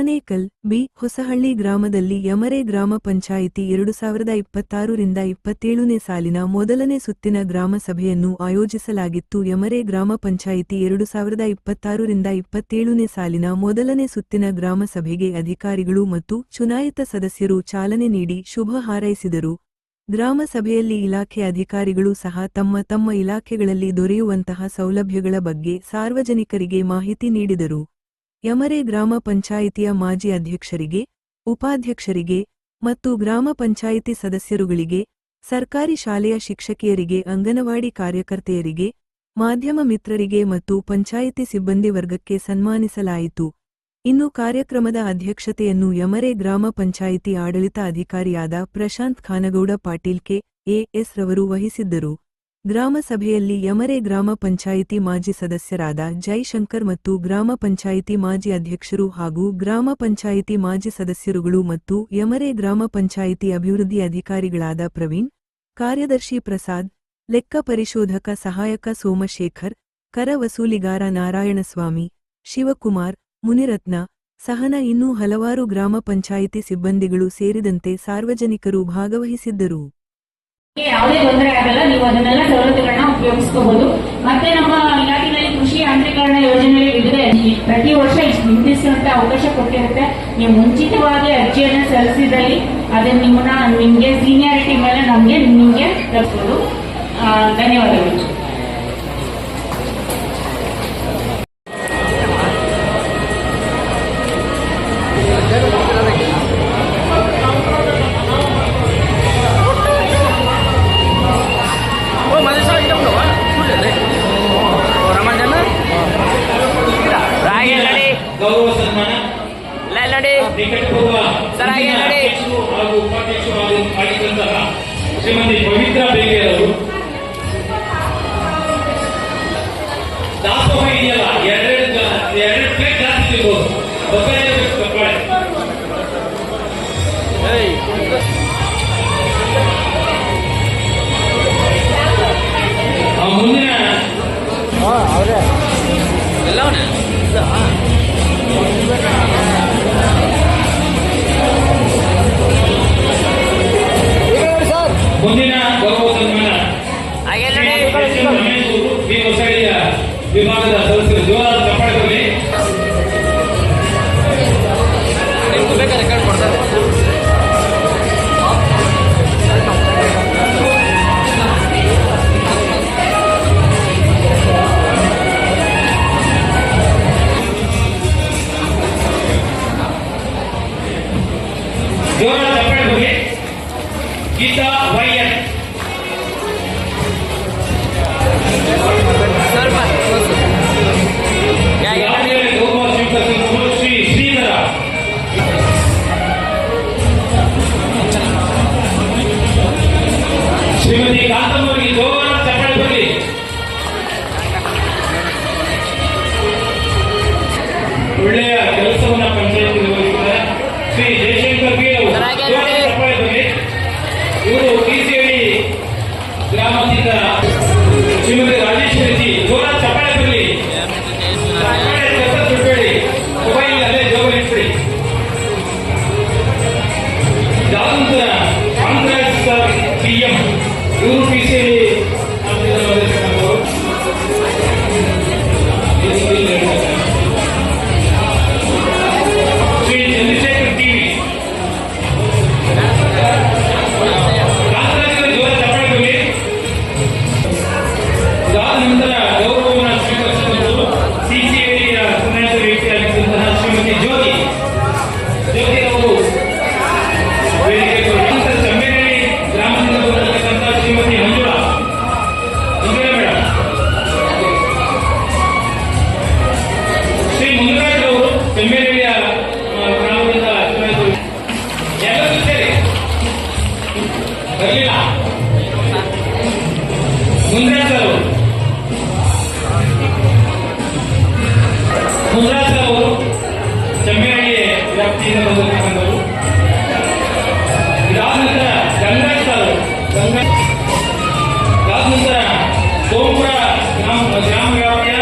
Anekal B. Hosahalli ಗ್ರಾಮದಲ್ಲಿ ಯಮರೆ ಗ್ರಾಮ ಪಂಚಾಯಿತಿ 2026ರಿಂದ 27ನೇ ಸಾಲಿನ ಮೊದಲನೇ ಸುತ್ತಿನ ಗ್ರಾಮ ಸಭೆಯನ್ನು ಆಯೋಜಿಸಲಾಗಿತ್ತು. ಯಮರೆ ಗ್ರಾಮ ಪಂಚಾಯಿತಿ 2026ರಿಂದ 27ನೇ ಸಾಲಿನ ಮೊದಲನೇ ಸುತ್ತಿನ ಗ್ರಾಮ ಸಭೆಗೆ ಅಧಿಕಾರಿಗಳು ಮತ್ತು ಚುನಾಯಿತ ಸದಸ್ಯರು ಚಾಲನೆ ನೀಡಿ ಶುಭ ಹಾರೈಸಿದರು. ಗ್ರಾಮ ಸಭೆಯಲ್ಲಿ ಇಲಾಖೆ ಅಧಿಕಾರಿಗಳು ಸಹ ತಮ್ಮ ತಮ್ಮ ಇಲಾಖೆಗಳಲ್ಲಿ ದೊರೆಯುವಂತಹ ಸೌಲಭ್ಯಗಳ ಬಗ್ಗೆ ಸಾರ್ವಜನಿಕರಿಗೆ ಮಾಹಿತಿ ನೀಡಿದರು. ಯಮರೆ ಗ್ರಾಮ ಪಂಚಾಯಿತಿಯ ಮಾಜಿ ಅಧ್ಯಕ್ಷರಿಗೆ, ಉಪಾಧ್ಯಕ್ಷರಿಗೆ ಮತ್ತು ಗ್ರಾಮ ಪಂಚಾಯಿತಿ ಸದಸ್ಯರುಗಳಿಗೆ, ಸರ್ಕಾರಿ ಶಾಲೆಯ ಶಿಕ್ಷಕಿಯರಿಗೆ, ಅಂಗನವಾಡಿ ಕಾರ್ಯಕರ್ತೆಯರಿಗೆ, ಮಾಧ್ಯಮ ಮಿತ್ರರಿಗೆ ಮತ್ತು ಪಂಚಾಯಿತಿ ಸಿಬ್ಬಂದಿ ವರ್ಗಕ್ಕೆ ಸನ್ಮಾನಿಸಲಾಯಿತು. ಇನ್ನು ಕಾರ್ಯಕ್ರಮದ ಅಧ್ಯಕ್ಷತೆಯನ್ನು ಯಮರೆ ಗ್ರಾಮ ಪಂಚಾಯಿತಿ ಆಡಳಿತ ಅಧಿಕಾರಿಯಾದ ಪ್ರಶಾಂತ್ ಖಾನಗೌಡ ಪಾಟೀಲ್ ಕೆ.ಎಸ್. ರವರು ವಹಿಸಿದ್ದರು. ಗ್ರಾಮ ಸಭೆಯಲ್ಲಿ ಯಮರೆ ಗ್ರಾಮ ಪಂಚಾಯಿತಿ ಮಾಜಿ ಸದಸ್ಯರಾದ ಜೈಶಂಕರ್ ಮತ್ತು ಗ್ರಾಮ ಪಂಚಾಯಿತಿ ಮಾಜಿ ಅಧ್ಯಕ್ಷರು ಹಾಗೂ ಗ್ರಾಮ ಪಂಚಾಯಿತಿ ಮಾಜಿ ಸದಸ್ಯರುಗಳು ಮತ್ತು ಯಮರೆ ಗ್ರಾಮ ಪಂಚಾಯಿತಿ ಅಭಿವೃದ್ಧಿ ಅಧಿಕಾರಿಗಳಾದ ಪ್ರವೀಣ್, ಕಾರ್ಯದರ್ಶಿ ಪ್ರಸಾದ್, ಲೆಕ್ಕ ಪರಿಶೋಧಕ ಸಹಾಯಕ ಸೋಮಶೇಖರ್, ಕರ ವಸೂಲಿಗಾರ ನಾರಾಯಣಸ್ವಾಮಿ, ಶಿವಕುಮಾರ್, ಮುನಿರತ್ನ, ಸಹನ ಇನ್ನೂ ಹಲವಾರು ಗ್ರಾಮ ಪಂಚಾಯಿತಿ ಸಿಬ್ಬಂದಿಗಳು ಸೇರಿದಂತೆ ಸಾರ್ವಜನಿಕರು ಭಾಗವಹಿಸಿದ್ದರು. ಯಾವುದೇ ತೊಂದರೆ ಆಗಲ್ಲ. ನೀವು ಅದನ್ನೆಲ್ಲ ಸವಲತ್ತುಗಳನ್ನ ಉಪಯೋಗಿಸಬಹುದು. ಮತ್ತೆ ನಮ್ಮ ಇಲಾಖೆಯಲ್ಲಿ ಕೃಷಿ ಯಾಂತ್ರೀಕರಣ ಯೋಜನೆ ಇದೆ. ಪ್ರತಿ ವರ್ಷ ನಿರ್ದಿಷ್ಟಂತ ಅವಕಾಶ ಕೊಟ್ಟಿರುತ್ತೆ. ನೀವು ಮುಂಚಿತವಾಗಿ ಅರ್ಜಿಯನ್ನು ಸಲ್ಲಿಸಿದಲ್ಲಿ ಅದನ್ನ ನಿಮ್ಗೆ ಸೀನಿಯಾರಿಟಿ ಮೇಲೆ ನಿಮ್ಗೆ ತರಿಸಬಹುದು. ಧನ್ಯವಾದಗಳು. ಗೌರವ ಸನ್ಮಾನ ನಿಕಟಪೂರ್ವ ಅಧ್ಯಕ್ಷರು ಹಾಗೂ ಉಪಾಧ್ಯಕ್ಷರು ಆಗಿದ್ದಂತಹ ಶ್ರೀಮತಿ ಪವಿತ್ರ ಬೇಗೆಯವರು ದಾಸೋಹ ಇದೆಯಲ್ಲ, ಎರಡು ಪ್ಲೇಟ್ ಜಾಸ್ತಿ ಇರ್ಬೋದು. ಮುಂದಿನ ಮುಂದಿನ ಗೌರವ ಸನ್ಮಾನ ಬಿ. ಹೊಸಹಳ್ಳಿಯ ವಿಭಾಗದ ಸದಸ್ಯರು ಜೋರಾದ ಚಪ್ಪಾಳೆ. ಜೋರಾದ ಚಪ್ಪಾಳೆ ಬಗ್ಗೆ ಗೀತಾ ವೈಎನ್. ಗೌರವ ಸ್ವೀಕರಿಸಿದ ಶ್ರೀ ಶ್ರೀಧರ. ಶ್ರೀಮತಿ ಕಾಂತಮ್ಮರಿಗೆ ಜೋರಾದ ಚಪ್ಪಾಳೆ ಬರಲಿ. ಒಳ್ಳೆಯ ಕೆಲಸವನ್ನ ಪಂಚಾಯತ್ ನಿರ್ವಹಿಸಿದ್ದಾರೆ ಶ್ರೀ ಜಯಶಂಕರ್ ಬಿ. ಅವರು ಚಪ್ಪಾಳೆ ಬರಲಿ. ಇವರು ಟಿಸಿಹಳ್ಳಿ ಗ್ರಾಮದಿಂದ ಶ್ರೀಮತಿ ರಾಜೇಶ್ವರಿ ಜಿ. ಜೋರಾದ ಚಪ್ಪಾಳೆ ಬರಲಿ. ಬಿಡಬೇಡಿ, ಮೊಬೈಲ್ ಅಲ್ಲೇ ಜೋಬಲ್ ಇಟ್ಬಿಡಿ. ಜಾನಂತರ ಕಾಂಗ್ರೆಸ್ ಪಿಎಂ ಇವರು ಟಿಸಿಹಳ್ಳಿ ಶ್ರೀ ಚಂದ್ರಶೇಖರ್ ಟಿವಿ. ನಂತರ ಗೌರವವನ್ನು ಸ್ವೀಕರಿಸಿಕೊಂಡು ಸಿಸಿಐಡಿಯ ಚುನಾಯಿತ ವ್ಯಕ್ತಿಯಾಗಿದ್ದಂತಹ ಶ್ರೀಮತಿ ಜ್ಯೋತಿ ಅವರು ಸಮ್ಮೇಳನ ಗ್ರಾಮದಿಂದ ಬರತಕ್ಕಂತಹ ಶ್ರೀಮತಿ ಮಂಜುಳಾ ಮೇಡಮ್, ಶ್ರೀ ಮುನಿರಾಜ್ ಅವರು ಸಮ್ಮೇಳನ ಗ್ರಾಮದಿಂದ ಚುನಾಯಿತ ಎಲ್ಲರೂ ಸೇರಿ ಬರಲಿಲ್ಲ. ಮುನಿರಾಜ್ ಅವರು ಚೆಮ್ಮೇಹಳ್ಳಿ ವ್ಯಾಪ್ತಿಯಿಂದ ಬಂದಿರತಕ್ಕಂಥವರು. ಇದಾದ ನಂತರ ಗಂಗಾಸ್ ಅವರು, ಇದಾದ ನಂತರ ಸೋಮಪುರ ಗ್ರಾಮ ವ್ಯಾಪ್ತಿಯ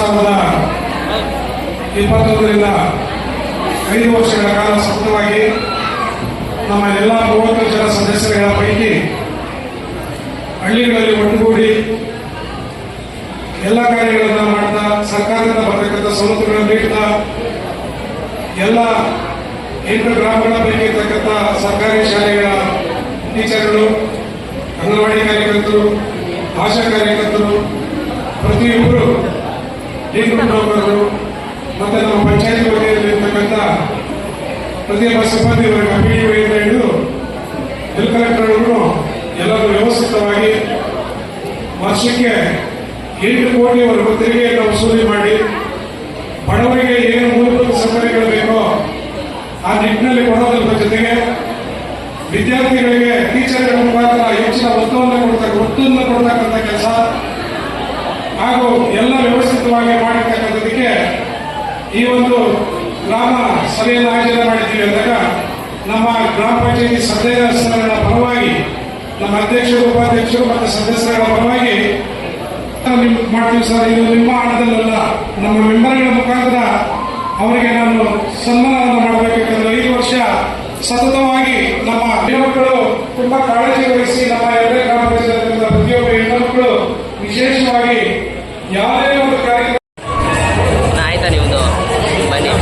2021ರಿಂದ 5 ವರ್ಷಗಳ ಕಾಲ ಸತತವಾಗಿ ನಮ್ಮ ಎಲ್ಲ 30 ಜನ ಸದಸ್ಯರುಗಳ ಪೈಕಿ ಹಳ್ಳಿಗಳಲ್ಲಿ ಒಟ್ಟುಗೂಡಿ ಎಲ್ಲ ಕಾರ್ಯಗಳನ್ನು ಮಾಡ್ತಾ ಸರ್ಕಾರದಿಂದ ಬರತಕ್ಕಂಥ ಸವಲತ್ತುಗಳನ್ನು ನೀಡ್ತಾ ಎಲ್ಲ 8 ಗ್ರಾಮಗಳ ಪೈಕಿ ಇರ್ತಕ್ಕಂಥ ಸರ್ಕಾರಿ ಶಾಲೆಗಳ ಟೀಚರ್ಗಳು, ಅಂಗನವಾಡಿ ಕಾರ್ಯಕರ್ತರು, ಆಶಾ ಕಾರ್ಯಕರ್ತರು, ಪ್ರತಿಯೊಬ್ಬರು ಡಿಪಾರ್ಟ್ಮೆಂಟ್ಗಳು ಮತ್ತೆ ನಮ್ಮ ಪಂಚಾಯತ್ ವತಿಯಲ್ಲಿರ್ತಕ್ಕಂಥ ಪ್ರತಿಯೊಬ್ಬ ಸಿಬ್ಬಂದಿ ವರ್ಗ PDOಯಿಂದ ಹಿಡಿದು ಜಿಲ್ಲಾ ಕಲೆಕ್ಟರ್ಗಳು ಎಲ್ಲರೂ ವ್ಯವಸ್ಥಿತವಾಗಿ ವರ್ಷಕ್ಕೆ 8 ಕೋಟಿವರೆಗೂ ತೆರಿಗೆಯನ್ನು ವಸೂಲಿ ಮಾಡಿ ಬಡವರಿಗೆ ಏನು ಮೂಲಭೂತ ಸೌಕರ್ಯಗಳು ಬೇಕೋ ಆ ನಿಟ್ಟಿನಲ್ಲಿ ಕೊಡೋದ್ರ ಜೊತೆಗೆ ವಿದ್ಯಾರ್ಥಿಗಳಿಗೆ ಟೀಚರ್ಗಳ ಮುಖಾಂತರ ಹೆಚ್ಚಿನ ಒತ್ತನ್ನು ಕೊಡ್ತಕ್ಕಂಥ ಕೆಲಸ ಹಾಗೂ ಎಲ್ಲ ವ್ಯವಸ್ಥಿತವಾಗಿ ಮಾಡಿರ್ತಕ್ಕಂಥದಕ್ಕೆ ಈ ಒಂದು ಗ್ರಾಮ ಸಭೆಯನ್ನು ಆಯೋಜನೆ ಮಾಡಿದ್ದೀವಿ ಅಂದಾಗ ನಮ್ಮ ಗ್ರಾಮ ಪಂಚಾಯತಿ ಸದಸ್ಯರುಗಳ ಪರವಾಗಿ ನಮ್ಮ ಅಧ್ಯಕ್ಷರು, ಉಪಾಧ್ಯಕ್ಷರು ಮತ್ತು ಸದಸ್ಯರುಗಳ ಪರವಾಗಿ ಮಾಡ್ತೀವಿ ಸರ್. ಇದು ನಿಮ್ಮ ಹಣದಲ್ಲ, ನಮ್ಮ ಮೆಂಬರ್ಗಳ ಮುಖಾಂತರ ಅವರಿಗೆ ನಾನು ಸನ್ಮಾನವನ್ನು ಮಾಡಬೇಕೆಂದ್ರೆ 5 ವರ್ಷ ಸತತವಾಗಿ ನಮ್ಮ ಹೆಣ್ಣುಮಕ್ಕಳು ತುಂಬಾ ಕಾಳಜಿ ವಹಿಸಿ ನಮ್ಮ ಎರಡೇ ಗ್ರಾಮ ಪಂಚಾಯತ್ ಪ್ರತಿಯೊಬ್ಬ ಹೆಣ್ಣುಮಕ್ಕಳು ವಿಶೇಷವಾಗಿ ಯಾವುದೇ ಒಂದು ಕಾರ್ಯಕ್ರಮ ಆಯ್ತಾ ನಿಮ್ದು ಬನ್ನಿ.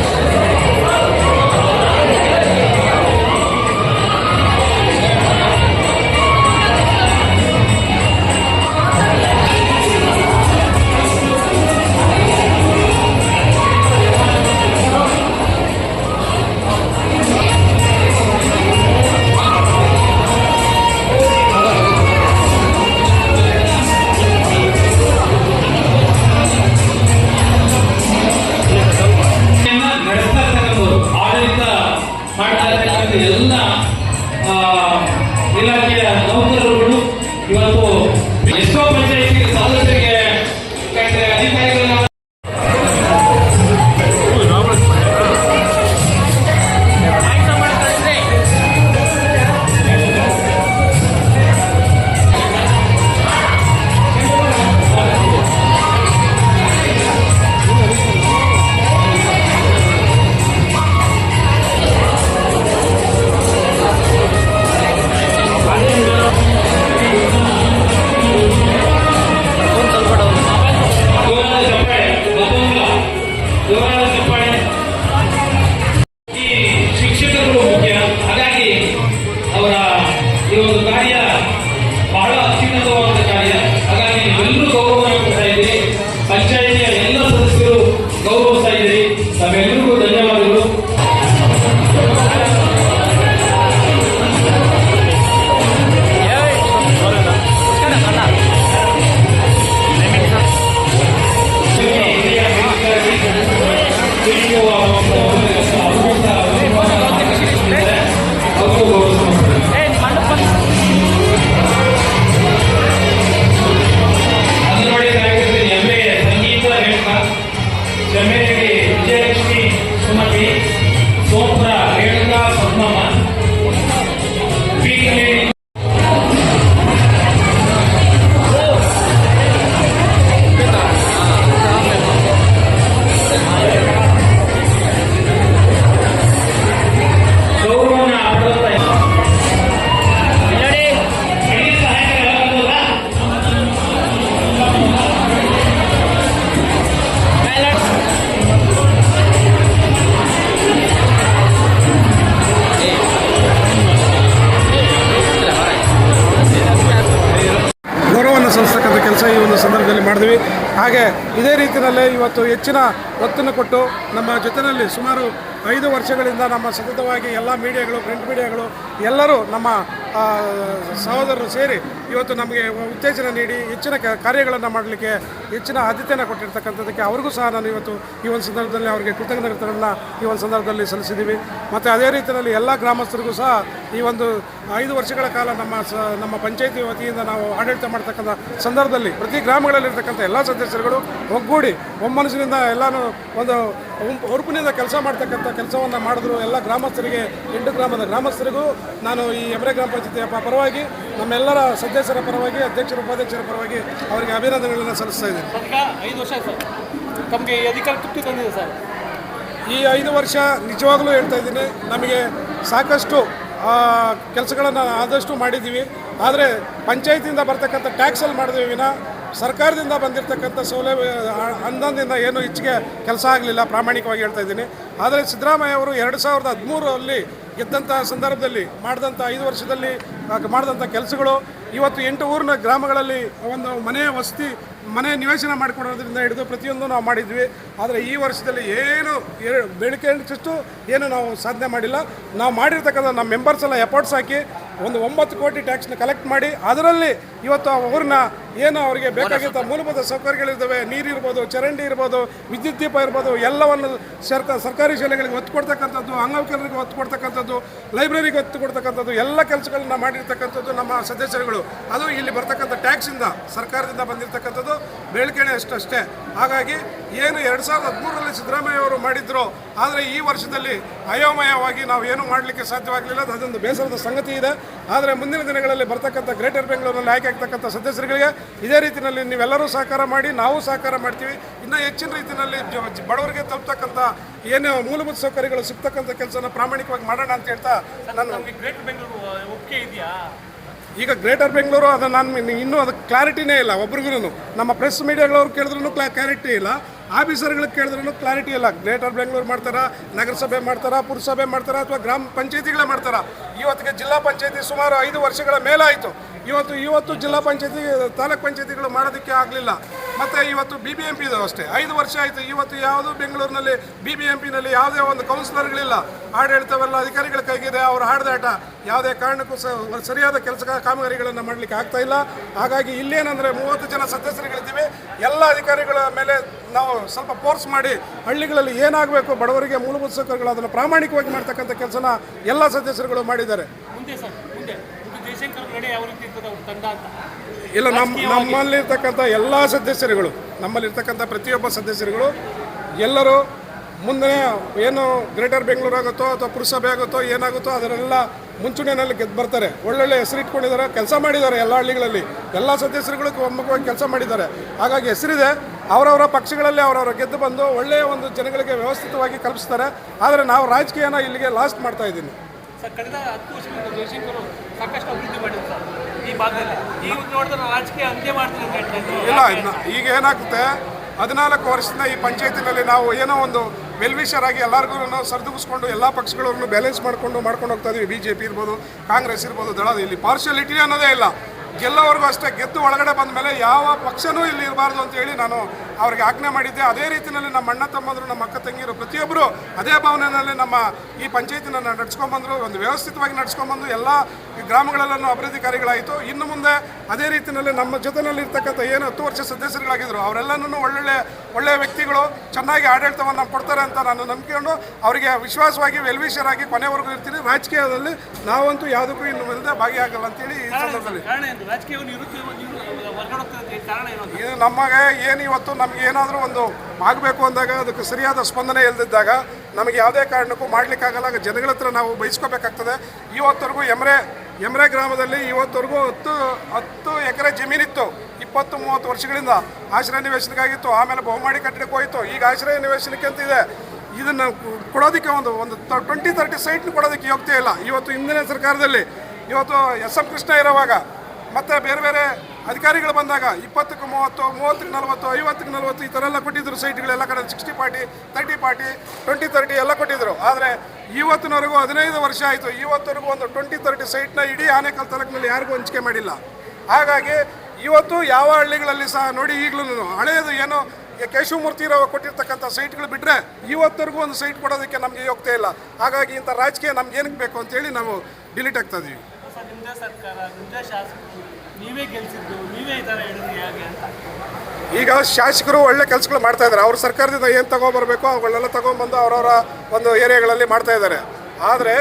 ಎಲ್ಲ ಇಲಾಖೆಯ ನೌಕರರುಗಳು ಇವತ್ತು ಎಷ್ಟೋ ಪಂಚಾಯತಿ ಸದಸ್ಯರಿಗೆ ಅಧಿಕಾರಿಗಳನ್ನ ಪಂಚಾಯಿತಿಯ ಎಲ್ಲ ಸದಸ್ಯರು ಗೌರವಿಸ್ತಾ ಇದ್ದೀರಿ. ತಮ್ಮೆಲ್ಲರಿಗೂ ಧನ್ಯವಾದಗಳು. ಜಮೇರಿ ವಿಜಯಲಕ್ಷ್ಮಿ, ಸುಮತಿ, ಸೋಪ್ರ, ರೇಣುಕಾ, ಪದ್ಮಮ್ಮ, ಗೌರವನ ಪಡೆದುತ್ತಾ ಗೌರವವನ್ನು ಸಲ್ಲಿಸ್ತಕ್ಕಂಥ ಕೆಲಸ ಈ ಒಂದು ಸಂದರ್ಭದಲ್ಲಿ ಮಾಡಿದ್ವಿ. ಹಾಗೆ ಇದೇ ರೀತಿಯಲ್ಲೇ ಇವತ್ತು ಹೆಚ್ಚಿನ ಒತ್ತನ್ನು ಕೊಟ್ಟು ನಮ್ಮ ಜೊತೆಯಲ್ಲಿ ಸುಮಾರು 5 ವರ್ಷಗಳಿಂದ ನಮ್ಮ ಸತತವಾಗಿ ಎಲ್ಲ ಮೀಡಿಯಾಗಳು, ಪ್ರಿಂಟ್ ಮೀಡಿಯಾಗಳು ಎಲ್ಲರೂ ನಮ್ಮ ಸಹೋದರರು ಸೇರಿ ಇವತ್ತು ನಮಗೆ ಉತ್ತೇಜನ ನೀಡಿ ಹೆಚ್ಚಿನ ಕಾರ್ಯಗಳನ್ನು ಮಾಡಲಿಕ್ಕೆ ಹೆಚ್ಚಿನ ಆದ್ಯತೆಯನ್ನು ಕೊಟ್ಟಿರ್ತಕ್ಕಂಥದ್ದಕ್ಕೆ ಅವ್ರಿಗೂ ಸಹ ನಾನು ಇವತ್ತು ಈ ಒಂದು ಸಂದರ್ಭದಲ್ಲಿ ಅವರಿಗೆ ಕೃತಜ್ಞತೆಗಳನ್ನು ಈ ಒಂದು ಸಂದರ್ಭದಲ್ಲಿ ಸಲ್ಲಿಸಿದ್ದೀವಿ. ಮತ್ತು ಅದೇ ರೀತಿಯಲ್ಲಿ ಎಲ್ಲ ಗ್ರಾಮಸ್ಥರಿಗೂ ಸಹ ಈ ಒಂದು 5 ವರ್ಷಗಳ ಕಾಲ ನಮ್ಮ ಪಂಚಾಯಿತಿ ವತಿಯಿಂದ ನಾವು ಆಡಳಿತ ಮಾಡ್ತಕ್ಕಂಥ ಸಂದರ್ಭದಲ್ಲಿ ಪ್ರತಿ ಗ್ರಾಮಗಳಲ್ಲಿರ್ತಕ್ಕಂಥ ಎಲ್ಲ ಸದಸ್ಯರುಗಳು ಒಗ್ಗೂಡಿ ಒಮ್ಮನಸ್ಸಿನಿಂದ ಎಲ್ಲನೂ ಒಂದು ಹುರುಪಿನಿಂದ ಕೆಲಸ ಮಾಡ್ತಕ್ಕಂಥ ಕೆಲಸವನ್ನು ಮಾಡಿದ್ರು. ಎಲ್ಲ ಗ್ರಾಮಸ್ಥರಿಗೆ 8 ಗ್ರಾಮದ ಗ್ರಾಮಸ್ಥರಿಗೂ ನಾನು ಈ ಯಮರೆ ಗ್ರಾಮ ಪಂಚಾಯತಿಯ ಪರವಾಗಿ ನಮ್ಮೆಲ್ಲರ ಸದಸ್ಯರ ಪರವಾಗಿ, ಅಧ್ಯಕ್ಷರ, ಉಪಾಧ್ಯಕ್ಷರ ಪರವಾಗಿ ಅವರಿಗೆ ಅಭಿನಂದನೆಗಳನ್ನು ಸಲ್ಲಿಸ್ತಾ ಇದ್ದೀನಿ. ತಮಗೆ ಈ ಅಧಿಕಾರ ತೃಪ್ತಿ ತಂದಿದೆ ಸರ್? ಈ 5 ವರ್ಷ ನಿಜವಾಗ್ಲೂ ಹೇಳ್ತಾ ಇದ್ದೀನಿ, ನಮಗೆ ಸಾಕಷ್ಟು ಕೆಲಸಗಳನ್ನು ಆದಷ್ಟು ಮಾಡಿದ್ದೀವಿ. ಆದರೆ ಪಂಚಾಯತಿಯಿಂದ ಬರ್ತಕ್ಕಂಥ ಟ್ಯಾಕ್ಸಲ್ಲಿ ಮಾಡಿದ್ವಿ ವಿನ ಸರ್ಕಾರದಿಂದ ಬಂದಿರತಕ್ಕಂಥ ಸೌಲಭ್ಯ ಅನುದಾನದಿಂದ ಏನು ಹೆಚ್ಚಿಗೆ ಕೆಲಸ ಆಗಲಿಲ್ಲ, ಪ್ರಾಮಾಣಿಕವಾಗಿ ಹೇಳ್ತಾ ಇದ್ದೀನಿ. ಆದರೆ ಸಿದ್ದರಾಮಯ್ಯ ಅವರು 2013ರಲ್ಲಿ ಗೆದ್ದಂಥ ಸಂದರ್ಭದಲ್ಲಿ ಮಾಡಿದಂಥ 5 ವರ್ಷದಲ್ಲಿ ಮಾಡಿದಂಥ ಕೆಲಸಗಳು ಇವತ್ತು 8 ಊರಿನ ಗ್ರಾಮಗಳಲ್ಲಿ ಒಂದು ಮನೆ ನಿವೇಶನ ಮಾಡಿಕೊಡೋದ್ರಿಂದ ಹಿಡಿದು ಪ್ರತಿಯೊಂದು ನಾವು ಮಾಡಿದ್ವಿ. ಆದರೆ ಈ ವರ್ಷದಲ್ಲಿ ಏನು ಬೇಡಿಕೆ ಏನು ನಾವು ಸಾಧನೆ ಮಾಡಿಲ್ಲ. ನಾವು ಮಾಡಿರ್ತಕ್ಕಂಥ ನಮ್ಮ ಮೆಂಬರ್ಸ್ ಎಲ್ಲ ಎಫರ್ಟ್ಸ್ ಹಾಕಿ ಒಂದು 9 ಕೋಟಿ ಟ್ಯಾಕ್ಸ್ನ ಕಲೆಕ್ಟ್ ಮಾಡಿ ಅದರಲ್ಲಿ ಇವತ್ತು ಅವ್ರನ್ನ ಏನು ಅವರಿಗೆ ಬೇಕಾಗಿದ್ದ ಮೂಲಭೂತ ಸೌಕರ್ಯಗಳಿದ್ದಾವೆ, ನೀರಿರ್ಬೋದು, ಚರಂಡಿ ಇರ್ಬೋದು, ವಿದ್ಯುತ್ ದೀಪ ಇರ್ಬೋದು, ಎಲ್ಲವನ್ನು ಸರ್ಕಾರಿ ಶಾಲೆಗಳಿಗೆ ಒತ್ತು ಕೊಡ್ತಕ್ಕಂಥದ್ದು, ಅಂಗವಿಕಲರಿಗೆ ಒತ್ತು ಕೊಡ್ತಕ್ಕಂಥದ್ದು, ಲೈಬ್ರರಿಗೆ ಒತ್ತು ಕೊಡ್ತಕ್ಕಂಥದ್ದು ಎಲ್ಲ ಕೆಲಸಗಳನ್ನ ಮಾಡಿರ್ತಕ್ಕಂಥದ್ದು ನಮ್ಮ ಸದಸ್ಯರುಗಳು. ಅದು ಇಲ್ಲಿ ಬರ್ತಕ್ಕಂಥ ಟ್ಯಾಕ್ಸಿಂದ ಸರ್ಕಾರದಿಂದ ಬಂದಿರತಕ್ಕಂಥದ್ದು ಬೇಡಿಕೆಣೆ ಅಷ್ಟೇ. ಹಾಗಾಗಿ ಏನು 2013ರಲ್ಲಿ ಸಿದ್ದರಾಮಯ್ಯ ಅವರು ಮಾಡಿದ್ರು, ಆದರೆ ಈ ವರ್ಷದಲ್ಲಿ ಅಯೋಮಯವಾಗಿ ನಾವು ಏನು ಮಾಡಲಿಕ್ಕೆ ಸಾಧ್ಯವಾಗಲಿಲ್ಲ. ಅದೊಂದು ಬೇಸರದ ಸಂಗತಿ ಇದೆ. ಆದರೆ ಮುಂದಿನ ದಿನಗಳಲ್ಲಿ ಬರ್ತಕ್ಕಂಥ ಗ್ರೇಟರ್ ಬೆಂಗಳೂರಿನಲ್ಲಿ ಆಯ್ಕೆ ಆಗ್ತಕ್ಕಂಥ ಸದಸ್ಯರುಗಳಿಗೆ ಇದೇ ರೀತಿಯಲ್ಲಿ ನೀವೆಲ್ಲರೂ ಸಹಕಾರ ಮಾಡಿ, ನಾವು ಸಹಕಾರ ಮಾಡ್ತೀವಿ. ಇನ್ನೂ ಹೆಚ್ಚಿನ ರೀತಿಯಲ್ಲಿ ಬಡವರಿಗೆ ತಲುಪ್ತಕ್ಕಂಥ ಏನು ಮೂಲಭೂತ ಸೌಕರ್ಯಗಳು ಸಿಗ್ತಕ್ಕಂಥ ಕೆಲಸನ ಪ್ರಾಮಾಣಿಕವಾಗಿ ಮಾಡೋಣ ಅಂತ ಹೇಳ್ತಾ ನಮಗೆ ಗ್ರೇಟರ್ ಬೆಂಗಳೂರು ಒಪ್ಪಿಗೆ ಇದೆಯಾ? ಈಗ ಗ್ರೇಟರ್ ಬೆಂಗಳೂರು ಅದು ಇನ್ನೂ ಅದಕ್ಕೆ ಕ್ಲಾರಿಟಿನೇ ಇಲ್ಲ. ಒಬ್ರಿಗೂ ನಮ್ಮ ಪ್ರೆಸ್ ಮೀಡಿಯಾಗಳವ್ರು ಕೇಳಿದ್ರೂ ಕ್ಲಾರಿಟಿ ಇಲ್ಲ, ಆಫೀಸರ್ಗಳಿಗೆ ಕೇಳಿದ್ರೂ ಕ್ಲಾರಿಟಿ ಇಲ್ಲ. ಗ್ರೇಟರ್ ಬೆಂಗಳೂರು ಮಾಡ್ತಾರಾ, ನಗರಸಭೆ ಮಾಡ್ತಾರಾ, ಪುರಸಭೆ ಮಾಡ್ತಾರಾ, ಅಥವಾ ಗ್ರಾಮ ಪಂಚಾಯತಿಗಳೇ ಮಾಡ್ತಾರಾ? ಇವತ್ತಿಗೆ ಜಿಲ್ಲಾ ಪಂಚಾಯತಿ ಸುಮಾರು 5 ವರ್ಷಗಳ ಮೇಲಾಯಿತು. ಇವತ್ತು ಜಿಲ್ಲಾ ಪಂಚಾಯತಿ, ತಾಲೂಕ್ ಪಂಚಾಯತಿಗಳು ಮಾಡೋದಕ್ಕೆ ಆಗಲಿಲ್ಲ. ಮತ್ತು ಇವತ್ತು BBMP ಇದು ಅಷ್ಟೇ 5 ವರ್ಷ ಆಯಿತು. ಇವತ್ತು ಯಾವುದು ಬೆಂಗಳೂರಿನಲ್ಲಿ BBMPನಲ್ಲಿ ಯಾವುದೇ ಒಂದು ಕೌನ್ಸಿಲರ್ಗಳಿಲ್ಲ. ಆಡಳಿತವೆಲ್ಲ ಅಧಿಕಾರಿಗಳ ಕೈಗಿದೆ. ಅವರು ಹಾಡ್ದಾಟ ಯಾವುದೇ ಕಾರಣಕ್ಕೂ ಸರಿಯಾದ ಕಾಮಗಾರಿಗಳನ್ನು ಮಾಡಲಿಕ್ಕೆ ಆಗ್ತಾ ಇಲ್ಲ. ಹಾಗಾಗಿ ಇಲ್ಲೇನಂದರೆ 30 ಜನ ಸದಸ್ಯರುಗಳಿದ್ದೀವಿ. ಎಲ್ಲ ಅಧಿಕಾರಿಗಳ ಮೇಲೆ ನಾವು ಸ್ವಲ್ಪ ಫೋರ್ಸ್ ಮಾಡಿ ಹಳ್ಳಿಗಳಲ್ಲಿ ಏನಾಗಬೇಕು ಬಡವರಿಗೆ ಮೂಲಭೂತ ಸೌಕರ್ಯಗಳು ಅದನ್ನು ಪ್ರಾಮಾಣಿಕವಾಗಿ ಮಾಡ್ತಕ್ಕಂಥ ಕೆಲಸನ ಎಲ್ಲ ಸದಸ್ಯರುಗಳು ಮಾಡಿದ್ದಾರೆ. ಮುಂದೆ ಜಯಶಂಕರ್ ರೆಡ್ಡಿ ಯಾವ ರೀತಿ ತಂಡ ಅಂತ ಇಲ್ಲ, ನಮ್ಮಲ್ಲಿರ್ತಕ್ಕಂಥ ಎಲ್ಲ ಸದಸ್ಯರುಗಳು, ನಮ್ಮಲ್ಲಿರ್ತಕ್ಕಂಥ ಪ್ರತಿಯೊಬ್ಬ ಸದಸ್ಯರುಗಳು ಎಲ್ಲರೂ ಮುಂದೆ ಏನು ಗ್ರೇಟರ್ ಬೆಂಗಳೂರು ಆಗುತ್ತೋ ಅಥವಾ ಪುರಸಭೆ ಆಗುತ್ತೋ ಏನಾಗುತ್ತೋ ಅದನ್ನೆಲ್ಲ ಮುಂಚೂಣಿಯಲ್ಲಿ ಗೆದ್ದು ಬರ್ತಾರೆ. ಒಳ್ಳೊಳ್ಳೆ ಹೆಸರಿಟ್ಕೊಂಡಿದ್ದಾರೆ, ಕೆಲಸ ಮಾಡಿದ್ದಾರೆ. ಎಲ್ಲ ಹಳ್ಳಿಗಳಲ್ಲಿ ಎಲ್ಲ ಸದಸ್ಯರುಗಳು ಒಮ್ಮುಖವಾಗಿ ಕೆಲಸ ಮಾಡಿದ್ದಾರೆ. ಹಾಗಾಗಿ ಹೆಸರಿದೆ. ಅವರವರ ಪಕ್ಷಗಳಲ್ಲಿ ಅವರವರ ಗೆದ್ದು ಬಂದು ಒಳ್ಳೆಯ ಒಂದು ಜನಗಳಿಗೆ ವ್ಯವಸ್ಥಿತವಾಗಿ ಕಲ್ಪಿಸ್ತಾರೆ. ಆದರೆ ನಾವು ರಾಜಕೀಯನ ಇಲ್ಲಿಗೆ ಲಾಸ್ಟ್ ಮಾಡ್ತಾ ಇದ್ದೀನಿ. ಸರ್, ಕಳೆದ 10 ವರ್ಷಗಳಿಂದ ಜಯಶಂಕರ್ ಸಾಕಷ್ಟು ಅಭಿವೃದ್ಧಿ ಮಾಡಿದ್ರು ಸರ್ ಈ ಭಾಗದಲ್ಲಿ. ಈಗ ನೋಡಿದ್ರೆ ರಾಜಕೀಯ ಅಂತ್ಯ ಮಾಡ್ತಾರೆ ಅಂತ ಹೇಳ್ತಾ ಇದ್ರು. ಇಲ್ಲ, ಈಗ ಏನಾಗುತ್ತೆ, 14 ವರ್ಷದಿಂದ ಈ ಪಂಚಾಯತಿನಲ್ಲಿ ನಾವು ಏನೋ ಒಂದು ವೆಲ್ವಿಷರ್ ಆಗಿ ಎಲ್ಲರಿಗೂ ಸರಿದೂಗಿಸ್ಕೊಂಡು ಎಲ್ಲ ಪಕ್ಷಗಳನ್ನು ಬ್ಯಾಲೆನ್ಸ್ ಮಾಡ್ಕೊಂಡು ಹೋಗ್ತಾ ಇದೀವಿ. BJP ಇರ್ಬೋದು, ಕಾಂಗ್ರೆಸ್ ಇರ್ಬೋದು, ದಳದ ಇಲ್ಲಿ ಪಾರ್ಶಿಯಾಲಿಟಿ ಅನ್ನೋದೇ ಇಲ್ಲ. ಗೆಲ್ಲೋವರೆಗೂ ಅಷ್ಟೇ. ಗೆದ್ದು ಒಳಗಡೆ ಬಂದ ಮೇಲೆ ಯಾವ ಪಕ್ಷನೂ ಇಲ್ಲಿ ಇರಬಾರ್ದು ಅಂತೇಳಿ ನಾನು ಅವ್ರಿಗೆ ಆಜ್ಞೆ ಮಾಡಿದ್ದೆ. ಅದೇ ರೀತಿಯಲ್ಲಿ ನಮ್ಮ ಅಣ್ಣ ತಮ್ಮಂದರು, ನಮ್ಮ ಅಕ್ಕ ತಂಗಿರು ಪ್ರತಿಯೊಬ್ಬರು ಅದೇ ಭಾವನೆಯಲ್ಲಿ ನಮ್ಮ ಈ ಪಂಚಾಯತಿನ ನಡ್ಸ್ಕೊಂಡ್ಬಂದರು. ಒಂದು ವ್ಯವಸ್ಥಿತವಾಗಿ ನಡ್ಸ್ಕೊಂಡ್ಬಂದು ಎಲ್ಲ ಗ್ರಾಮಗಳಲ್ಲೂ ಅಭಿವೃದ್ಧಿ ಕಾರ್ಯಗಳಾಯಿತು. ಇನ್ನು ಮುಂದೆ ಅದೇ ರೀತಿಯಲ್ಲಿ ನಮ್ಮ ಜೊತೆಯಲ್ಲಿರ್ತಕ್ಕಂಥ ಏನು 10 ವರ್ಷ ಸದಸ್ಯರುಗಳಾಗಿದ್ದರು ಅವರೆಲ್ಲನೂ ಒಳ್ಳೆಯ ವ್ಯಕ್ತಿಗಳು, ಚೆನ್ನಾಗಿ ಆಡಳಿತವನ್ನು ಕೊಡ್ತಾರೆ ಅಂತ ನಾನು ನಂಬಿಕೊಂಡು ಅವರಿಗೆ ವಿಶ್ವಾಸವಾಗಿ ವೆಲ್ವಿಷರ್ ಆಗಿ ಕೊನೆವರೆಗೂ ಇರ್ತೀನಿ. ರಾಜಕೀಯದಲ್ಲಿ ನಾವಂತೂ ಯಾವುದಕ್ಕೂ ಇನ್ನು ಮುಂದೆ ಭಾಗಿಯಾಗಲ್ಲ ಅಂತೇಳಿ ಈ ಸಂದರ್ಭದಲ್ಲಿ ಇದು ನಮಗೆ ಏನು ಇವತ್ತು ನಮ್ಗೆ ಏನಾದರೂ ಒಂದು ಆಗಬೇಕು ಅಂದಾಗ ಅದಕ್ಕೆ ಸರಿಯಾದ ಸ್ಪಂದನೆ ಇಲ್ಲದಿದ್ದಾಗ ನಮಗೆ ಯಾವುದೇ ಕಾರಣಕ್ಕೂ ಮಾಡಲಿಕ್ಕಾಗಲ್ಲ. ಜನಗಳ ಹತ್ರ ನಾವು ಬಯಸ್ಕೋಬೇಕಾಗ್ತದೆ. ಇವತ್ತವರೆಗೂ ಎಮ್ರೆ ಗ್ರಾಮದಲ್ಲಿ ಇವತ್ತವರೆಗೂ 10 ಎಕರೆ ಜಮೀನಿತ್ತು. 20-30 ವರ್ಷಗಳಿಂದ ಆಶ್ರಯ ನಿವೇಶನಕ್ಕಾಗಿತ್ತು. ಆಮೇಲೆ ಬಹುಮಾಡಿ ಕಟ್ಟಡಕ್ಕೆ ಹೋಯಿತು. ಈಗ ಆಶ್ರಯ ನಿವೇಶನಕ್ಕೆ ಅಂತಿದೆ. ಇದನ್ನು ಕೊಡೋದಕ್ಕೆ ಒಂದು 20-30 ಸೈಟ್ನ ಕೊಡೋದಕ್ಕೆ ಯೋಗ್ಯತೆ ಇಲ್ಲ. ಇವತ್ತು ಹಿಂದಿನ ಸರ್ಕಾರದಲ್ಲಿ ಇವತ್ತು SM ಕೃಷ್ಣ ಇರೋವಾಗ ಮತ್ತು ಬೇರೆ ಅಧಿಕಾರಿಗಳು ಬಂದಾಗ 20ಕ್ಕೆ 30, 30ಕ್ಕೆ 40, 50ಕ್ಕೆ 40 ಈ ಥರ ಎಲ್ಲ ಕೊಟ್ಟಿದ್ದರು ಸೈಟ್ಗಳೆಲ್ಲ ಕಡೆ. 60-40, 30-40, 20-30 ಎಲ್ಲ ಕೊಟ್ಟಿದ್ದರು. ಆದರೆ ಇವತ್ತಿನವರೆಗೂ 15 ವರ್ಷ ಆಯಿತು. ಇವತ್ತವರೆಗೂ ಒಂದು 20-30 ಸೈಟ್ನ ಇಡೀ ಆನೇಕಲ್ ತಾಲೂಕಿನಲ್ಲಿ ಯಾರಿಗೂ ಹಂಚಿಕೆ ಮಾಡಿಲ್ಲ. ಹಾಗಾಗಿ ಇವತ್ತು ಯಾವ ಹಳ್ಳಿಗಳಲ್ಲಿ ಸಹ ನೋಡಿ, ಈಗಲೂ ಹಳೆಯದು ಏನೋ ಕೇಶವಮೂರ್ತಿರಾವ್ ಕೊಟ್ಟಿರ್ತಕ್ಕಂಥ ಸೈಟ್ಗಳು ಬಿಟ್ಟರೆ ಇವತ್ತವರೆಗೂ ಒಂದು ಸೈಟ್ ಕೊಡೋದಕ್ಕೆ ನಮಗೆ ಯೋಗ್ಯತೆ ಇಲ್ಲ. ಹಾಗಾಗಿ ಇಂಥ ರಾಜಕೀಯ ನಮ್ಗೆ ಏನಕ್ಕೆ ಬೇಕು ಅಂತೇಳಿ ನಾವು ಡಿಲೀಟ್ ಆಗ್ತಾ ಇದ್ದೀವಿ. ನಿಮ್ಮದೇ ಸರ್ಕಾರ, ನಿಮ್ಮದೇ ಶಾಸಕರು, ನೀವೇ ಗೆಲ್ಸಿದ್ದು, ನೀವೇ ಈ ಥರ ಹೇಳಿದ್ರಿ ಹೇಗೆ ಅಂತ? ಈಗ ಶಾಸಕರು ಒಳ್ಳೆ ಕೆಲಸಗಳು ಮಾಡ್ತಾ ಇದ್ದಾರೆ. ಅವ್ರ ಸರ್ಕಾರದಿಂದ ಏನು ತಗೊಬರಬೇಕು ಅವುಗಳನ್ನೆಲ್ಲ ತಗೊಂಡ್ಬಂದು ಅವರವರ ಒಂದು ಏರಿಯಾಗಳಲ್ಲಿ ಮಾಡ್ತಾ ಇದ್ದಾರೆ. ಆದರೆ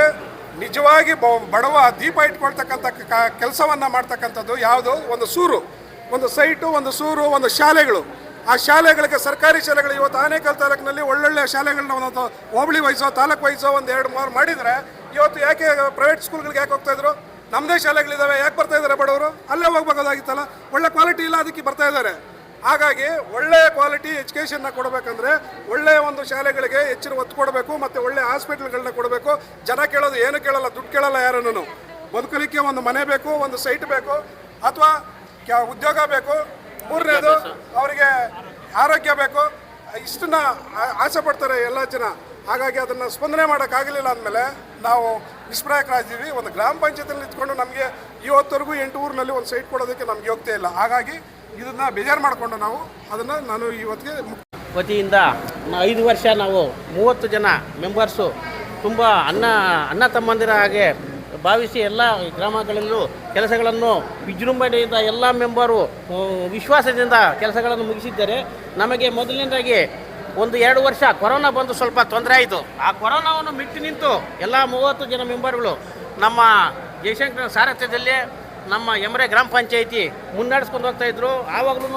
ನಿಜವಾಗಿ ಬಡವ ದೀಪ ಇಟ್ಕೊಳ್ತಕ್ಕಂಥ ಕೆಲಸವನ್ನು ಮಾಡ್ತಕ್ಕಂಥದ್ದು ಯಾವುದು? ಒಂದು ಸೂರು, ಒಂದು ಸೈಟು, ಒಂದು ಸೂರು, ಒಂದು ಶಾಲೆಗಳು. ಆ ಶಾಲೆಗಳಿಗೆ ಸರ್ಕಾರಿ ಶಾಲೆಗಳು ಇವತ್ತು ಆನೇಕಲ್ ತಾಲೂಕಿನಲ್ಲಿ ಒಳ್ಳೊಳ್ಳೆ ಶಾಲೆಗಳನ್ನ ಒಂದು ಹೋಬಳಿ ವಯಸ್ಸೋ ತಾಲೂಕು ವಯಸ್ಸೋ 1-2-3 ಮಾಡಿದರೆ ಇವತ್ತು ಯಾಕೆ ಪ್ರೈವೇಟ್ ಸ್ಕೂಲ್ಗಳಿಗೆ ಯಾಕೆ ಹೋಗ್ತಾಯಿದ್ರು? ನಮ್ಮದೇ ಶಾಲೆಗಳಿದ್ದಾವೆ, ಯಾಕೆ ಬರ್ತಾ ಇದ್ದಾರೆ ಬಡವರು? ಅಲ್ಲೇ ಹೋಗ್ಬೇಕಾಗಿತ್ತಲ್ಲ. ಒಳ್ಳೆ ಕ್ವಾಲಿಟಿ ಇಲ್ಲ, ಅದಕ್ಕೆ ಬರ್ತಾ ಇದ್ದಾರೆ. ಹಾಗಾಗಿ ಒಳ್ಳೆಯ ಕ್ವಾಲಿಟಿ ಎಜುಕೇಷನ್ನ ಕೊಡಬೇಕಂದ್ರೆ ಒಳ್ಳೆಯ ಒಂದು ಶಾಲೆಗಳಿಗೆ ಹೆಚ್ಚಿನ ಒತ್ತು ಕೊಡಬೇಕು, ಮತ್ತು ಒಳ್ಳೆಯ ಹಾಸ್ಪಿಟ್ಲ್ಗಳನ್ನ ಕೊಡಬೇಕು. ಜನ ಕೇಳೋದು ಏನು ಕೇಳಲ್ಲ, ದುಡ್ಡು ಕೇಳಲ್ಲ ಯಾರನ್ನು. ಬದುಕಲಿಕ್ಕೆ ಒಂದು ಮನೆ ಬೇಕು, ಒಂದು ಸೈಟ್ ಬೇಕು, ಅಥವಾ ಉದ್ಯೋಗ ಬೇಕು, ಮೂರನೇದು ಅವರಿಗೆ ಆರೋಗ್ಯ ಬೇಕು. ಇಷ್ಟನ್ನ ಆಸೆ ಪಡ್ತಾರೆ ಎಲ್ಲ ಜನ. ಹಾಗಾಗಿ ಅದನ್ನು ಸ್ಪಂದನೆ ಮಾಡೋಕ್ಕಾಗಲಿಲ್ಲ ಅಂದಮೇಲೆ ನಾವು ನಿಷ್ಪ್ರಾಯಕರಾಗಿದ್ದೀವಿ. ಒಂದು ಗ್ರಾಮ ಪಂಚಾಯತಿಯಲ್ಲಿ ಇಟ್ಕೊಂಡು ನಮಗೆ ಇವತ್ತವರೆಗೂ 8 ಊರಿನಲ್ಲಿ ಒಂದು ಸೈಟ್ ಕೊಡೋದಕ್ಕೆ ನಮ್ಗೆ ಯೋಗ್ಯತೆ ಇಲ್ಲ. ಹಾಗಾಗಿ ಇದನ್ನು ಬೇಜಾರು ಮಾಡಿಕೊಂಡು ನಾನು ಇವತ್ತಿಗೆ ವತಿಯಿಂದ 5 ವರ್ಷ ನಾವು 30 ಜನ ಮೆಂಬರ್ಸು ತುಂಬ ಅಣ್ಣ ತಮ್ಮಂದಿರ ಹಾಗೆ ಭಾವಿಸಿ ಎಲ್ಲ ಗ್ರಾಮಗಳಲ್ಲೂ ಕೆಲಸಗಳನ್ನು ವಿಜೃಂಭಣೆಯಿಂದ ಎಲ್ಲ ಮೆಂಬರು ವಿಶ್ವಾಸದಿಂದ ಕೆಲಸಗಳನ್ನು ಮುಗಿಸಿದ್ದಾರೆ. ನಮಗೆ ಮೊದಲನೇದಾಗಿ 1-2 ವರ್ಷ ಕೊರೋನಾ ಬಂದು ಸ್ವಲ್ಪ ತೊಂದರೆ ಆಯಿತು. ಆ ಕೊರೋನಾವನ್ನು ಮಿಟ್ಟು ನಿಂತು ಎಲ್ಲ 30 ಜನ ಮೆಂಬರ್ಗಳು ನಮ್ಮ ಜಯಶಂಕರ ಸಾರಥ್ಯದಲ್ಲಿ ನಮ್ಮ ಯಮರೆ ಗ್ರಾಮ ಪಂಚಾಯಿತಿ ಮುನ್ನಡೆಸ್ಕೊಂಡು ಹೋಗ್ತಾಯಿದ್ರು. ಆವಾಗಲೂ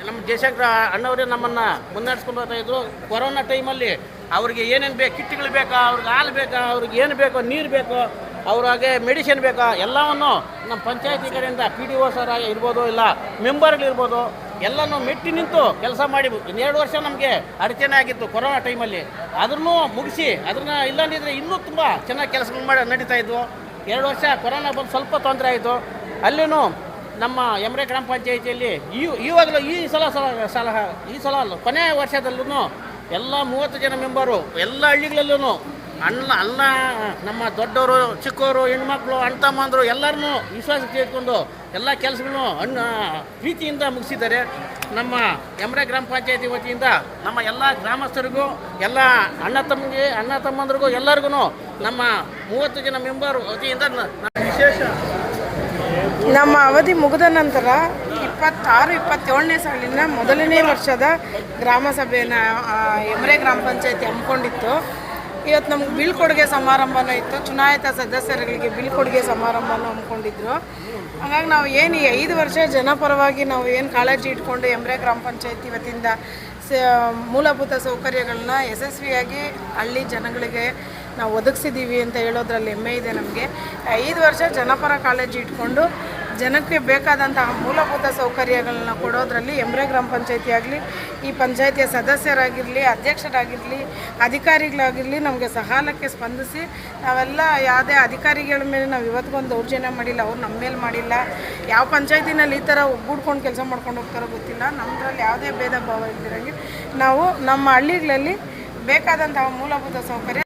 ನಮ್ಮ ಜಯಶಂಕರ ಅಣ್ಣವರೇ ನಮ್ಮನ್ನು ಮುನ್ನಡೆಸ್ಕೊಂಡು ಹೋಗ್ತಾಯಿದ್ರು. ಕೊರೋನಾ ಟೈಮಲ್ಲಿ ಅವ್ರಿಗೆ ಏನೇನು ಬೇಕು, ಕಿಟ್ಗಳು ಬೇಕಾ, ಅವ್ರಿಗೆ ಹಾಲು ಬೇಕಾ, ಅವ್ರಿಗೆ ಏನು ಬೇಕೋ, ನೀರು ಬೇಕೋ, ಅವ್ರಿಗೆ ಮೆಡಿಸಿನ್ ಬೇಕಾ, ಎಲ್ಲವನ್ನು ನಮ್ಮ ಪಂಚಾಯತಿ ಕಡೆಯಿಂದ PDO ಸರ್ ಇರ್ಬೋದು, ಇಲ್ಲ ಮೆಂಬರ್ಗಳಿರ್ಬೋದು, ಎಲ್ಲನೂ ಮೆಟ್ಟಿ ನಿಂತು ಕೆಲಸ ಮಾಡಿ 2 ವರ್ಷ ನಮಗೆ ಅಡಚಣೆ ಆಗಿತ್ತು ಕೊರೋನಾ ಟೈಮಲ್ಲಿ. ಅದನ್ನು ಮುಗಿಸಿ ಅದನ್ನು ಇಲ್ಲಂದಿದ್ರೆ ಇನ್ನೂ ತುಂಬ ಚೆನ್ನಾಗಿ ಕೆಲಸಗಳು ನಡೀತಾ ಇದ್ವು. 2 ವರ್ಷ ಕೊರೋನಾ ಬಂದು ಸ್ವಲ್ಪ ತೊಂದರೆ ಆಯಿತು. ಅಲ್ಲಿನೂ ನಮ್ಮ ಯಮರೆ ಗ್ರಾಮ ಪಂಚಾಯಿತಿಯಲ್ಲಿ ಇವಾಗಲೂ ಈ ಸಲ ಕೊನೆಯ ವರ್ಷದಲ್ಲೂ ಎಲ್ಲ 30 ಜನ ಮೆಂಬರು ಎಲ್ಲ ಹಳ್ಳಿಗಳಲ್ಲೂ ಅಲ್ಲ ನಮ್ಮ ದೊಡ್ಡವರು, ಚಿಕ್ಕವರು, ಹೆಣ್ಮಕ್ಳು, ಅಣ್ಣ ತಮ್ಮಂದರು ಎಲ್ಲರನ್ನೂ ವಿಶ್ವಾಸಕ್ಕೆ ತೆಗೆದುಕೊಂಡು ಎಲ್ಲ ಕೆಲಸಗಳನ್ನು ಪ್ರೀತಿಯಿಂದ ಮುಗಿಸಿದ್ದಾರೆ. ನಮ್ಮ ಯಮರೆ ಗ್ರಾಮ ಪಂಚಾಯತಿ ವತಿಯಿಂದ ನಮ್ಮ ಎಲ್ಲ ಗ್ರಾಮಸ್ಥರಿಗೂ, ಎಲ್ಲ ಅಣ್ಣ ತಮ್ಮಂದ್ರಿಗೂ ಎಲ್ಲರಿಗೂ ನಮ್ಮ 30 ಜನ ಮೆಂಬರ್ ವತಿಯಿಂದ ವಿಶೇಷ ನಮ್ಮ ಅವಧಿ ಮುಗಿದ ನಂತರ 26-27ನೇ ಸಾಲಿನ ಮೊದಲನೇ ವರ್ಷದ ಗ್ರಾಮ ಸಭೆಯನ್ನು ಯಮರೆ ಗ್ರಾಮ ಪಂಚಾಯತಿ ಹಮ್ಮಿಕೊಂಡಿತ್ತು. ಇವತ್ತು ನಮ್ಗೆ ಬೀಳ್ಕೊಡುಗೆ ಸಮಾರಂಭನೂ ಇತ್ತು. ಚುನಾಯಿತ ಸದಸ್ಯರುಗಳಿಗೆ ಬೀಳ್ಕೊಡುಗೆ ಸಮಾರಂಭನೂ ಹಮ್ಮಿಕೊಂಡಿದ್ರು. ಹಾಗಾಗಿ ನಾವು ಏನು 5 ವರ್ಷ ಜನಪರವಾಗಿ ನಾವು ಏನು ಕಾಳಜಿ ಇಟ್ಕೊಂಡು ಯಮರೆ ಗ್ರಾಮ ಪಂಚಾಯತಿ ವತಿಯಿಂದ ಮೂಲಭೂತ ಸೌಕರ್ಯಗಳನ್ನ ಯಶಸ್ವಿಯಾಗಿ ಹಳ್ಳಿ ಜನಗಳಿಗೆ ನಾವು ಒದಗಿಸಿದ್ದೀವಿ ಅಂತ ಹೇಳೋದ್ರಲ್ಲಿ ಹೆಮ್ಮೆ ಇದೆ ನಮಗೆ. 5 ವರ್ಷ ಜನಪರ ಕಾಳಜಿ ಇಟ್ಕೊಂಡು ಜನಕ್ಕೆ ಬೇಕಾದಂತಹ ಮೂಲಭೂತ ಸೌಕರ್ಯಗಳನ್ನ ಕೊಡೋದ್ರಲ್ಲಿ ಯಮರೆ ಗ್ರಾಮ ಪಂಚಾಯತಿ ಆಗಲಿ, ಈ ಪಂಚಾಯತಿಯ ಸದಸ್ಯರಾಗಿರಲಿ, ಅಧ್ಯಕ್ಷರಾಗಿರಲಿ, ಅಧಿಕಾರಿಗಳಾಗಿರಲಿ ನಮಗೆ ಸಕಾಲಕ್ಕೆ ಸ್ಪಂದಿಸಿ ನಾವೆಲ್ಲ ಯಾವುದೇ ಅಧಿಕಾರಿಗಳ ಮೇಲೆ ನಾವು ಇವತ್ತಿಗೊಂದು ದೌರ್ಜನ್ಯ ಮಾಡಿಲ್ಲ, ಅವ್ರು ನಮ್ಮ ಮೇಲೆ ಮಾಡಿಲ್ಲ. ಯಾವ ಪಂಚಾಯತಿನಲ್ಲಿ ಈ ಥರ ಒಗ್ಗೂಡ್ಕೊಂಡು ಕೆಲಸ ಮಾಡ್ಕೊಂಡು ಹೋಗ್ತಾರೋ ಗೊತ್ತಿಲ್ಲ. ನಮ್ಮದ್ರಲ್ಲಿ ಯಾವುದೇ ಭೇದ ಭಾವ ಇಲ್ದಿರಂಗೆ ನಾವು ನಮ್ಮ ಹಳ್ಳಿಗಳಲ್ಲಿ ಬೇಕಾದಂತಹ ಮೂಲಭೂತ ಸೌಕರ್ಯ